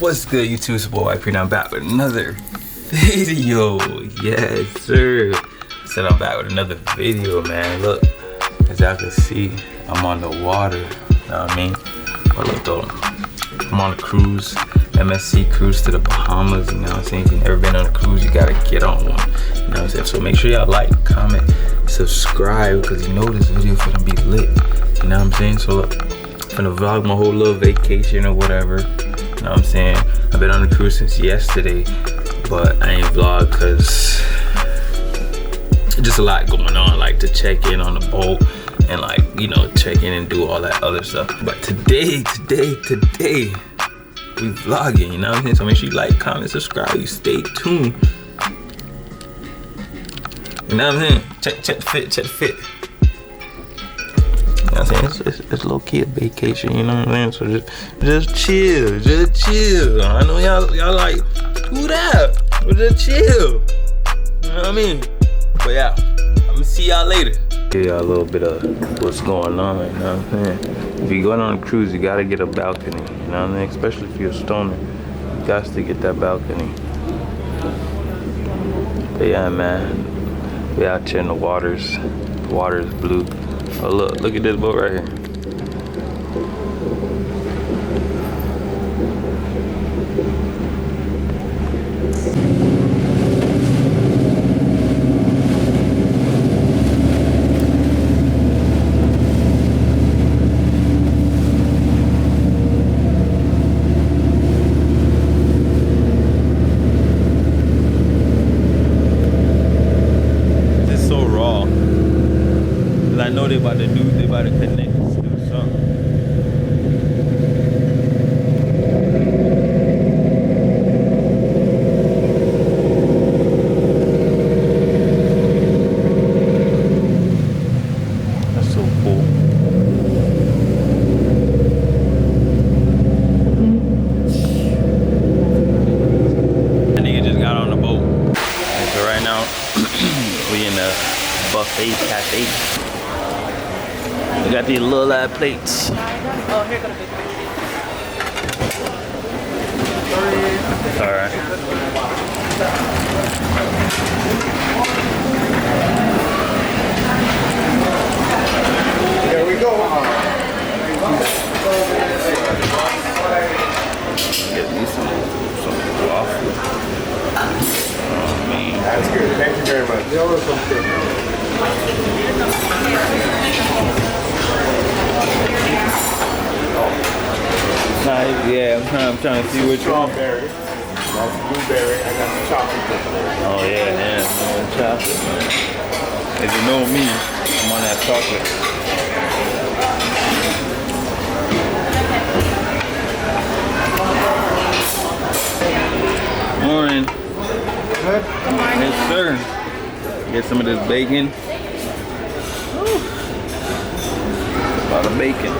What's good, YouTube? It's your boy Pree, and I'm back with another video. Yes, sir. Said I'm back with another video, man. Look, as y'all can see, I'm on the water. You know what I mean? But look though, I'm on a cruise, MSC cruise to the Bahamas. You know what I'm saying? If you've never been on a cruise, you gotta get on one. You know what I'm saying? So make sure y'all like, comment, subscribe, because you know this video finna be lit. You know what I'm saying? So look, I'm finna vlog my whole little vacation or whatever. You know what I'm saying? I've been on the cruise since yesterday, but I ain't vlog because just a lot going on, like to check in on the boat and like, you know, check in and do all that other stuff. But today, we vlogging, you know what I'm saying? So make sure you like, comment, subscribe, you stay tuned. You know what I'm saying? Check the fit. You know what I'm saying? It's low key a vacation, you know what I'm saying? So just chill. I know y'all like, who that? But just chill. You know what I mean? But yeah, I'm gonna see y'all later. Give y'all a little bit of what's going on, you know what I'm saying? If you're going on a cruise, you gotta get a balcony, you know what I mean? Especially if you're a stoner, you got to get that balcony. But yeah, man, we out here in the waters. The water is blue. Oh look at this boat right here. I know they about to connect to something. That's so cool. That nigga just got on the boat. And so right now, we in a buffet cafe. We got these little ass plates. Oh, here go the big plate. Alright. Here we go. Get me some waffle. Oh man. That's good. Thank you very much. You're welcome. Nice, yeah, I'm trying to see which one. Strawberry. That's blueberry. I got some chocolate. Oh yeah, chocolate. As you know me, I'm on that chocolate. Morning. Good. Yes, sir. Get some of this bacon. Woo. A lot of bacon.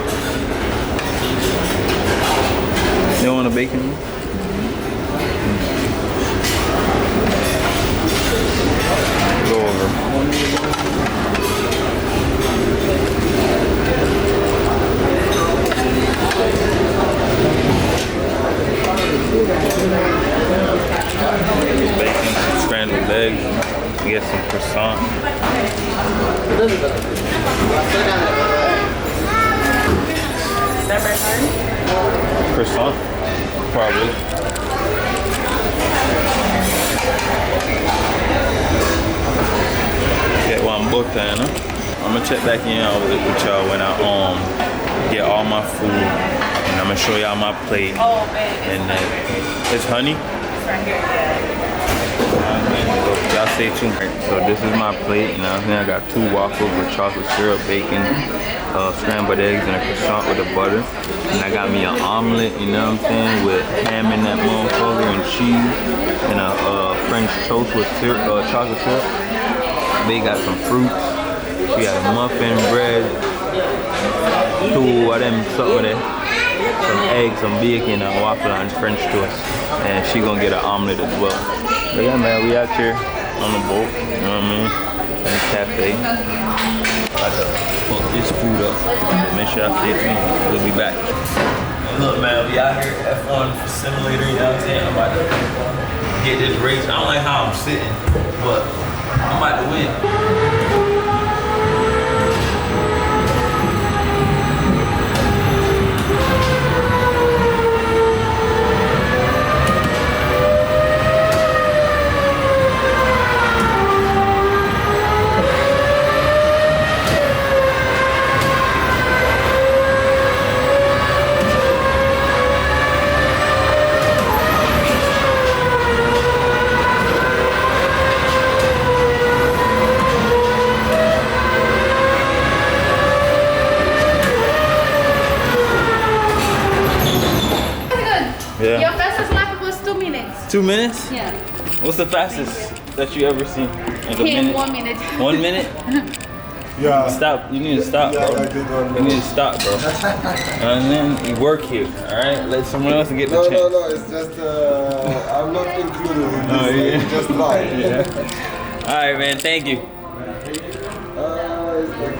You want a bacon? Go over. Bacon, some scrambled eggs. Get some croissant. Croissant, probably. Get one both then, huh? I'm gonna check back in with y'all when I get all my food, and I'm gonna show y'all my plate. Oh, babe. And then it's honey. It's right here, yeah. Y'all stay tuned. So this is my plate, you know what I'm saying? I got 2 waffles with chocolate syrup, bacon, scrambled eggs, and a croissant with the butter. And I got me an omelet, you know what I'm saying, with ham in that motherfucker and cheese, and a French toast with syrup, chocolate syrup. They got some fruits. She got a muffin, bread, 2 of them, something there. Some eggs, some bacon, a waffle, and French toast. And she gonna get an omelet as well. But yeah, man, we out here on the boat, you know what I mean? In the cafe. About to fuck this food up. Make sure I stay tuned. We'll be back. Look, man, we out here F1 simulator, you know what I'm saying? I'm about to get this race. I don't like how I'm sitting, but I'm about to win. Yeah. Your fastest lap was 2 minutes. 2 minutes? Yeah. What's the fastest that you ever seen? Like a In minute? 1 minute. 1 minute? Yeah. Stop. You need to stop, bro. Yeah, I did 1 You need to stop, bro. And then you work here, all right? Let someone else get the chance. No, it's just, I'm not included in this. Oh, yeah. It's just live. Yeah. All right, man. Thank you. It's like,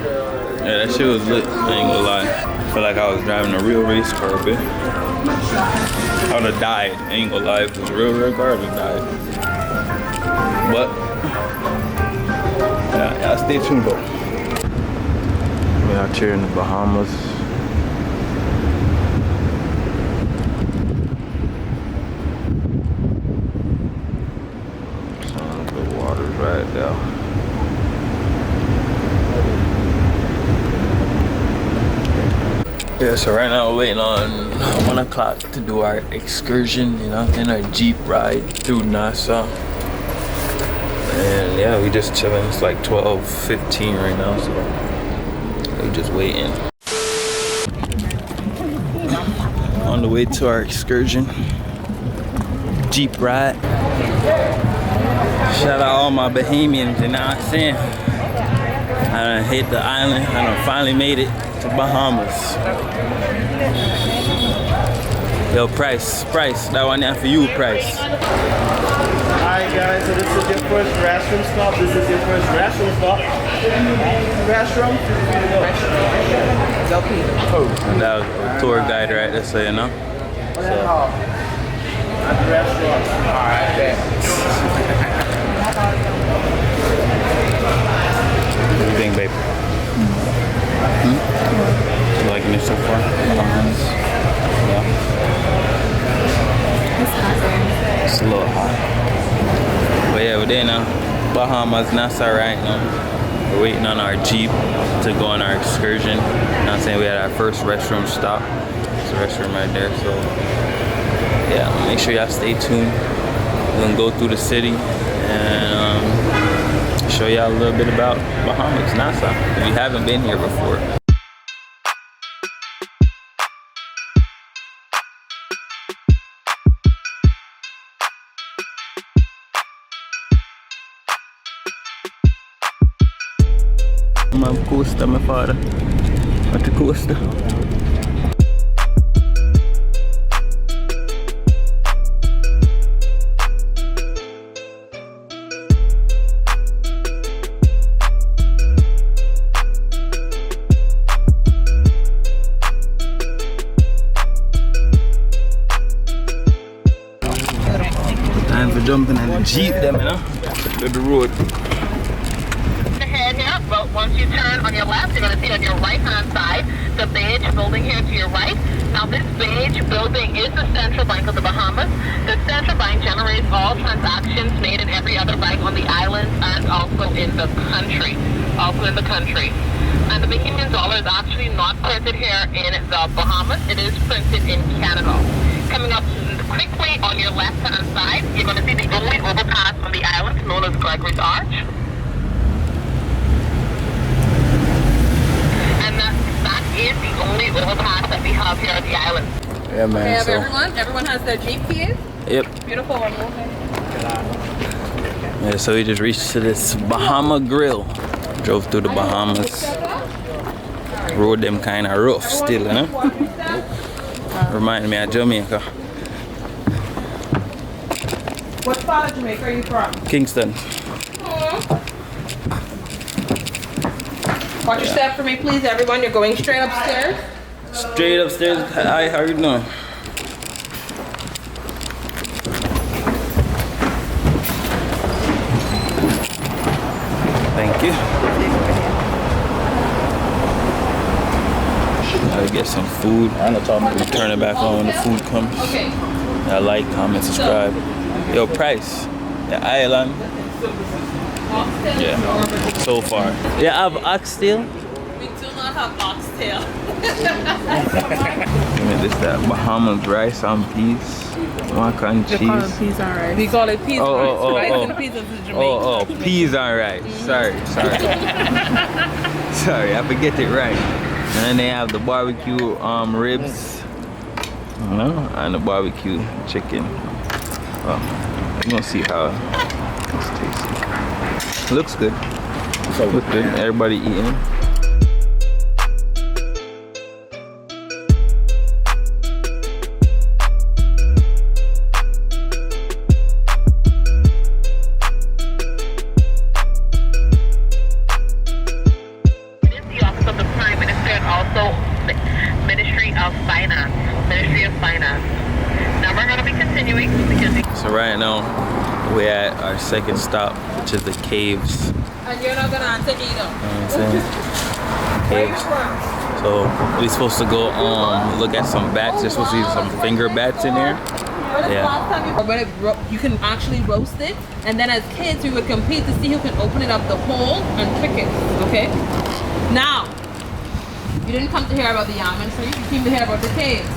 Yeah, that shit was lit. I ain't gonna lie. I feel like I was driving a real race car a bit. I would have died. I ain't gonna lie. If it was a real car, I would have died. But, yeah, stay tuned though. We're out here in the Bahamas. Some good waters right there. Yeah, so right now we're waiting on 1 o'clock to do our excursion, you know, and our Jeep ride through Nassau. And yeah, we just chilling. It's like 12:15 right now, so we just waiting. On the way to our excursion, Jeep ride. Shout out all my Bahamians, you know what I'm saying? I done hit the island. I done finally made it to Bahamas. Yo, Price, that one there for you, Price. Alright guys, so this is your first restroom stop. This is your first restroom stop. Restroom. And that was a tour guide right there, so you know. So. At the restaurant. Alright, bet. What do you think, babe? You liking it so far? Yeah. It's a little hot. But yeah, we're there now. Bahamas, Nassau right now. We're waiting on our Jeep to go on our excursion. You know what I'm saying? We had our first restroom stop. There's a restroom right there, so yeah, make sure y'all stay tuned. We're gonna go through the city and show y'all a little bit about Bahamas, Nassau, if you haven't been here before. My coaster, my father. At the coaster. Time for jumping in the Jeep, them, you know? To the road. Ahead here, but once you turn on your left, you're going to see on your right-hand side the beige building here to your right. Now, this beige building is the central bank of the Bahamas. The central bank generates all transactions made in every other bank on the islands and also in the country. And the Bahamian dollar is actually not printed here in the Bahamas. It is printed in Canada. Coming up quickly on your left-hand side, you're going to see the only overpass on the island known as Gregory's Arch. And that is the only overpass that we have here on the island. Yeah, man. We have So, everyone has their Jeep keys. yep. Beautiful one. Yeah, so we just reached to this Bahama Grill. Drove through the Bahamas. Road them kind of rough still, you know? Reminded me of Jamaica. What part of Jamaica are you from? Kingston. Watch your step for me, please, everyone. You're going straight upstairs. Straight upstairs. Hi, how you doing? Thank you. Gotta get some food. Turn it back on when the food comes. Okay. Like, comment, subscribe. Yo, price. The island. Yeah, so far. Yeah, I have oxtail. We do not have oxtail. Give me this, that Bahamas rice and peas. Mac and cheese. Peas and rice. We call it peas and rice. Rice and peas is Jamaican. Oh, peas and rice. Sorry. Sorry, I forget it right. And then they have the barbecue ribs. And the barbecue chicken. Well, you're gonna see how it's tasty. Looks good. Looks good. Everybody eating. So right now we're at our second stop, which is the caves. And you're not gonna answer either. You know what I'm saying? Caves. So we're supposed to go look at some bats. There's supposed to be some finger bats in there. You can actually roast it, and then as kids we would compete to see who can open it up the hole and trick it. Okay. Now, you didn't come to hear about the almond tree. You came to hear about the caves.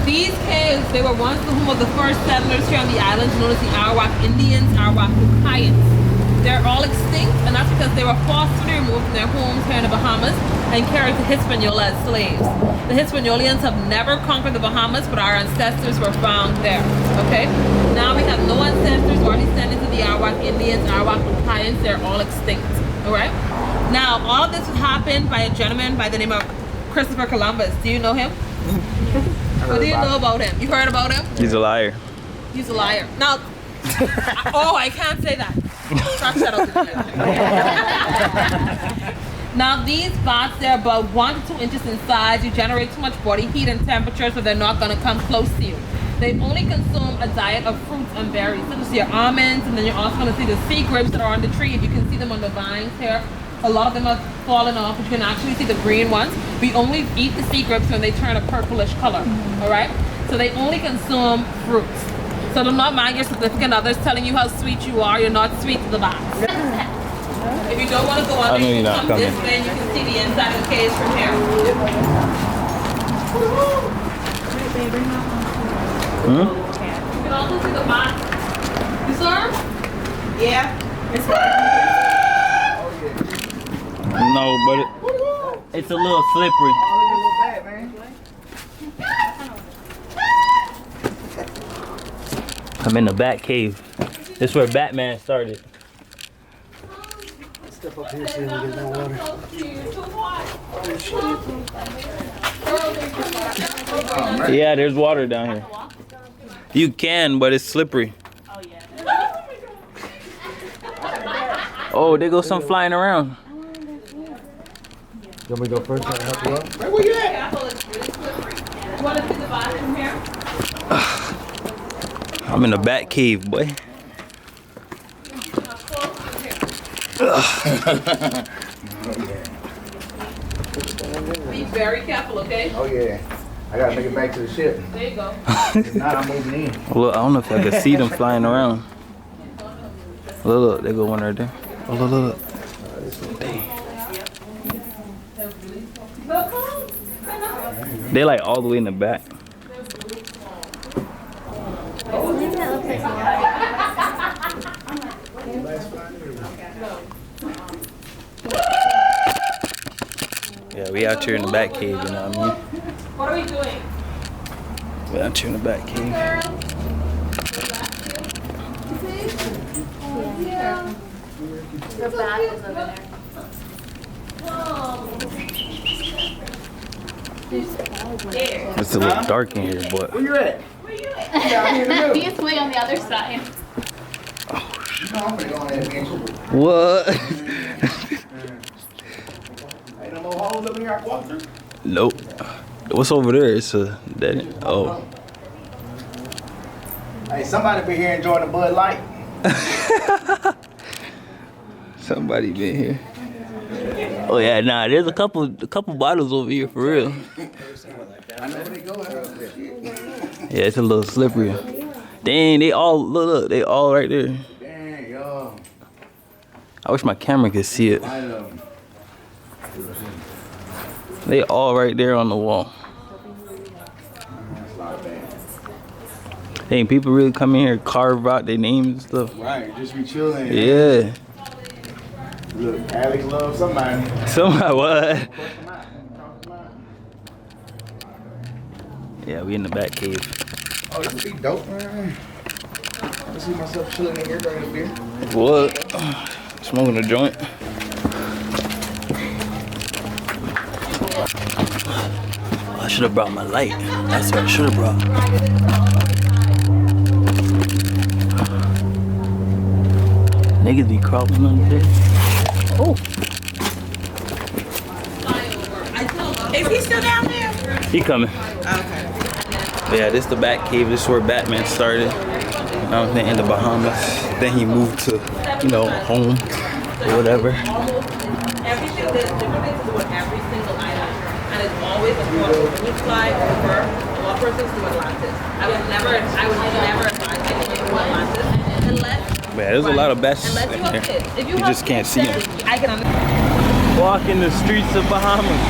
These caves, they were once the home of the first settlers here on the islands, known as the Arawak Indians, Arawak Lucayans. They're all extinct, and that's because they were forcibly removed from their homes here in the Bahamas and carried to Hispaniola as slaves. The Hispaniolians have never conquered the Bahamas, but our ancestors were found there, okay? Now we have no ancestors or descendants of the Arawak Indians, Arawak Lucayans. They're all extinct, all right? Now, all of this happened by a gentleman by the name of Christopher Columbus. Do you know him? What do you know about him? You heard about him? He's a liar. He's a liar. Now, oh, I can't say that. Scratch that out. Now, these bats, they're about 1 to 2 inches in size. You generate too much body heat and temperature, so they're not going to come close to you. They only consume a diet of fruits and berries, such as your almonds, and then you're also going to see the sea grapes that are on the tree. If you can see them on the vines here, a lot of them have fallen off, but you can actually see the green ones. We only eat the sea grapes when they turn a purplish color, all right? So they only consume fruits. So do not mind your significant others telling you how sweet you are. You're not sweet to the bats. If you don't want to go on, you can come this way and you can see the inside of the cage from here. You can also see the bats. You saw them? Yeah. No, but it's a little slippery. I'm in the Bat Cave. This is where Batman started. Step up here so you can get no water. Yeah, there's water down here. You can, but it's slippery. Oh, there goes some flying around. You want me to go first and help you out? Where you at? You want to see the bottom from here? I'm in the Bat Cave, boy. Be very careful, okay? Oh yeah, I gotta make it back to the ship. There you go. If not, I'm moving in. Look, I don't know if I can see them flying around. Look, there go one right there. Oh, look. They like all the way in the back. Yeah, we out here in the Bat Cave, you know what I mean? What are we doing? We out here in the Bat Cave. The bath is over there. It's a little dark in here, but. Where you at? I think it's way on the other side. I'm gonna go on that bench. What? Ain't no more holes up in here I can walk through. Nope. What's over there? It's a dead. Oh. Hey, somebody been here enjoying the Bud Light. Somebody been here. Oh yeah, nah. There's a couple bottles over here for real. I know where they go. Yeah, it's a little slippery. Dang, they all look, they all right there. Dang, yo. I wish my camera could see it. I know. They all right there on the wall. That's not bad. Dang, people really come in here, carve out their names and stuff. Right, just be chilling. Yeah. Look, Alex loves somebody. Somebody what? Yeah, we in the back cave. Oh, this would be dope, man. I see myself chilling in here drinking a beer. What? Smoking a joint. Oh, I should have brought my light. That's what I should have brought. Niggas be crawling under there. Oh. Is he still down there? He coming. Okay. Yeah, this the back cave. This is where Batman started. In the Bahamas. Then he moved to, you know, home or whatever. Everything, there's different things to do with every single item. And it's always affordable. When you fly over, one person's doing Atlantis. I would never advise anyone to do Atlantis unless. Man, there's a lot of bats Unless in you have here. kids. If You have just can't kids, see then them. I can understand. Walking the streets of Bahamas.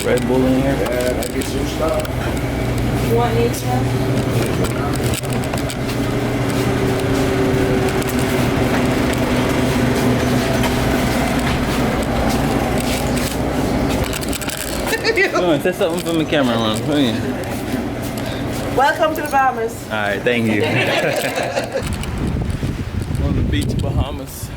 Red Bull in here. Yeah, that gets you stuck. You want each one? Come on, say something from the camera, man. Come here. Welcome to the Bahamas. All right, thank you. On the beach, Bahamas.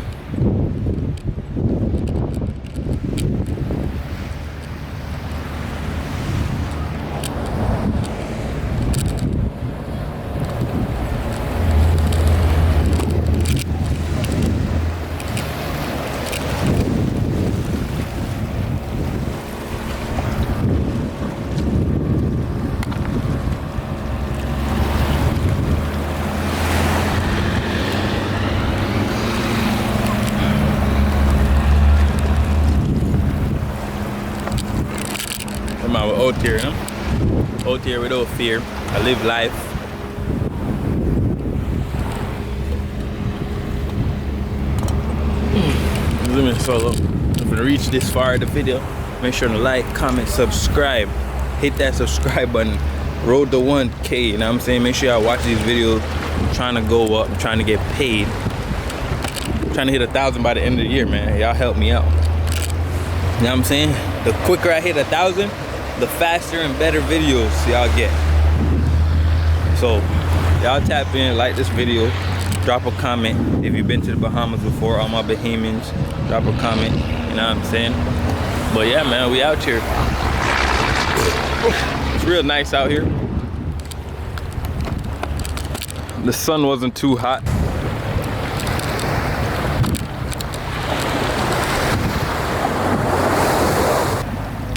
I'm out with out here, you know? Out here without fear. I live life. Living solo. If you reach this far in the video, make sure to like, comment, subscribe. Hit that subscribe button. Road to 1K, you know what I'm saying? Make sure y'all watch these videos. I'm trying to go up. I'm trying to get paid. I'm trying to hit 1,000 by the end of the year, man. Y'all help me out. You know what I'm saying? The quicker I hit 1,000, the faster and better videos y'all get. So y'all tap in, like this video, drop a comment. If you've been to the Bahamas before, all my Bahamians, drop a comment. You know what I'm saying? But yeah, man, we out here. It's real nice out here. The sun wasn't too hot.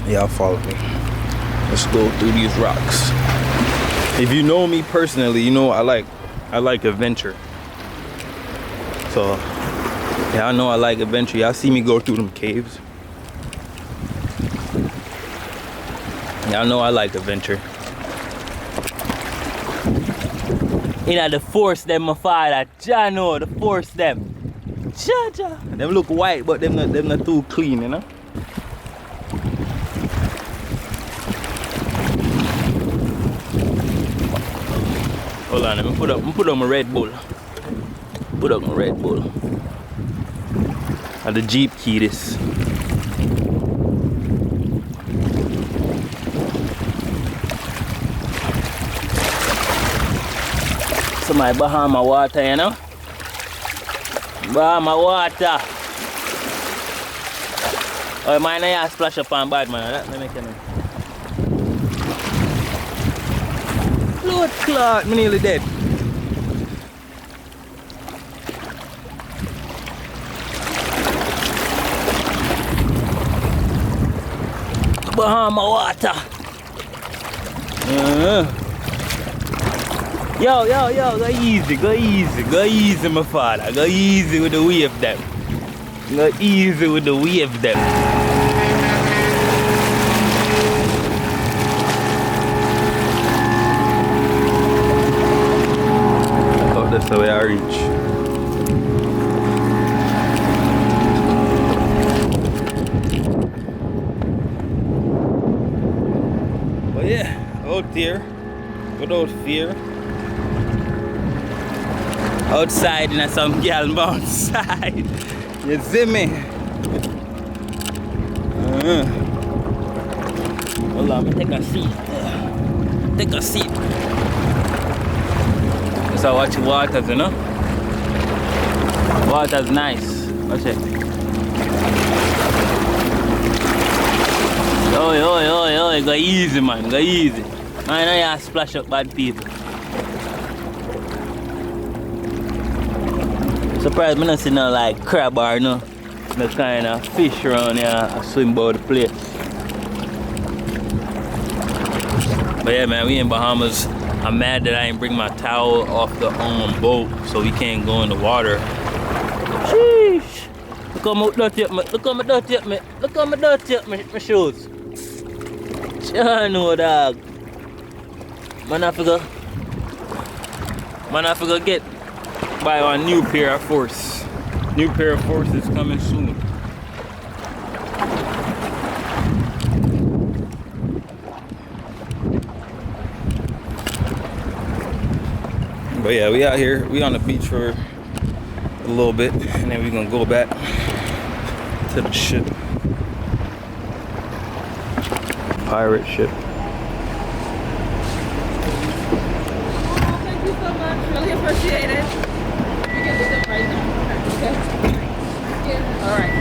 Y'all follow me. Let's go through these rocks. If you know me personally, you know I like adventure. So y'all know I like adventure. Y'all see me go through them caves. Y'all know I like adventure. You know the force them my father. Jah know the force them. Jah. Them look white, but them not too clean, you know. Hold on, let me put up my Red Bull. Put up my Red Bull. And the Jeep key this. So my Bahama water, you know? Bahama water. Oh, mine I splash up on bad man. Let me make it. Blood clot, I'm nearly dead. Bahama water. Yo, go easy, my father. Go easy with the wave them. Go easy with the wave them. I thought that's the way I reach. But yeah, out there, without fear. Outside in some girl outside. You see me? Hold on, take a seat. Take a seat. So watch the waters, you know? Water's nice. Watch it. Oi, go easy, man. Go easy. I know you splash up bad people. Surprised me not see no like crab or no kind of fish around here I swim about the place. But yeah, man, we in Bahamas. I'm mad that I didn't bring my towel off the boat so we can't go in the water. Sheesh. Look how my dirty up, look how my dirty up, look how my dirty up, my shoes. I know, dog. Man, I forgot get buy a new pair of force. New pair of force is coming soon. But yeah, we out here. We on the beach for a little bit, and then we're gonna go back to the ship. Pirate ship. Thank you so much. Really appreciate it. You can do it right now. Okay. Yeah. All right.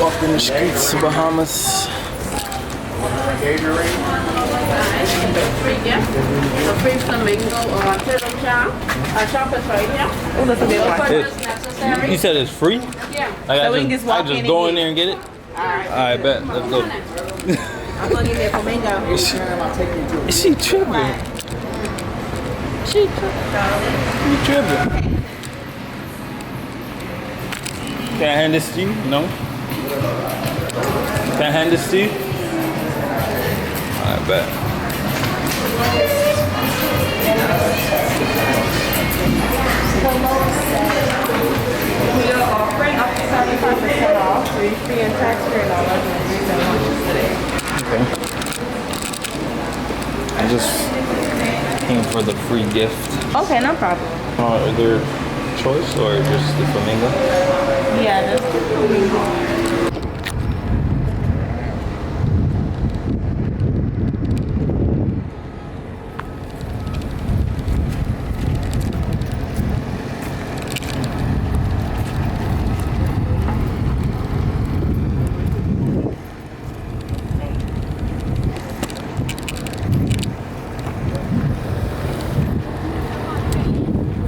Walking the streets of Bahamas. Free gift, a free flamingo or a turtle chow. A chocolate right here. Oh, that's a big one. You said it's free? Yeah. Like I just go in there and get it? Alright, bet. Let's go. I'm gonna give you a flamingo. Is she tripping? She tripping. Can I hand this to you? No? Can I hand this to you? I bet. We are offering up to 75% off, free and tax-free and all that. Okay. I just came for the free gift. Okay, no problem. Is there choice or just the flamingo? Yeah, that's the flamingo.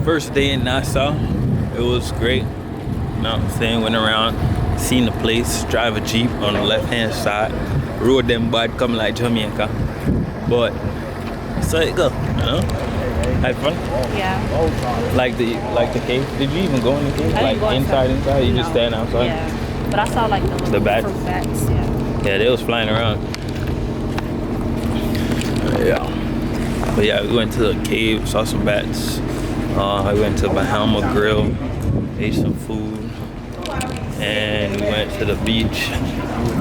First day in Nassau, it was great. You know what I'm saying? Went around, seen the place, drive a Jeep on the left hand side, road them bad coming like Jamaica. But so it go, you know? Had fun? Yeah. Like the cave? Did you even go in the cave? I didn't go inside? You just stand outside? Yeah. But I saw like the bats? fruit bats, yeah. Yeah, they was flying around. Yeah. But yeah, we went to the cave, saw some bats. I went to Bahama Grill, ate some food, and we went to the beach,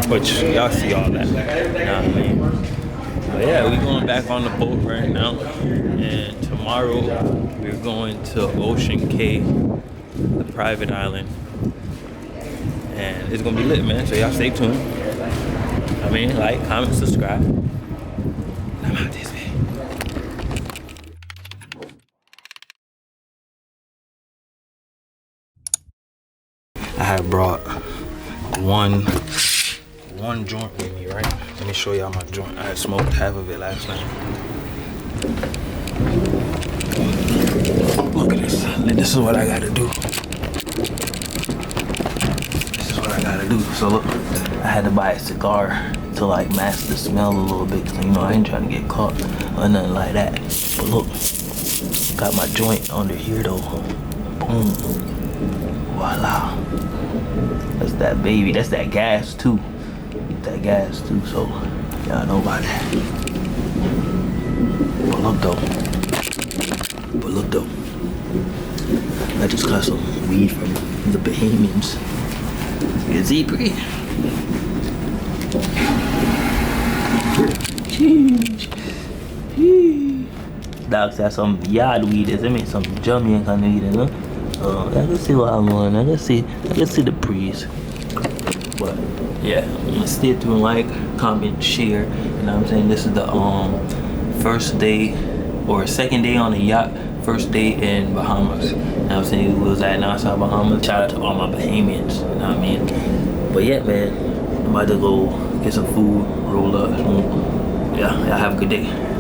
which y'all see all that. You know what I mean? But yeah, we're going back on the boat right now, and tomorrow we're going to Ocean Cay, the private island, and it's gonna be lit, man. So y'all stay tuned. I mean, like, comment, subscribe. I'm out this way. I had brought one joint with me, right? Let me show y'all my joint. I had smoked half of it last night. Look at this. This is what I gotta do. This is what I gotta gotta do. So look, I had to buy a cigar to like mask the smell a little bit, cause you know I ain't trying to get caught or nothing like that. But look, got my joint under here though. Boom, voila. That's that baby. That's that gas too. That gas too. So y'all know about that. But look though. I just got some weed from the Bahamians. You see, Pree? Doc said some yard weed is. I mean some Jamaican kind of weed, you know? I can see what I'm on. I can see the Prees. But yeah, I'm gonna stay tuned, like, comment, share. You know what I'm saying? This is the first day or second day on the yacht. First day in Bahamas. You know what I'm saying? We was at Nassau Bahamas. Shout out to all my Bahamians. You know what I mean? But yeah, man, I'm about to go get some food, roll up. Yeah, y'all have a good day.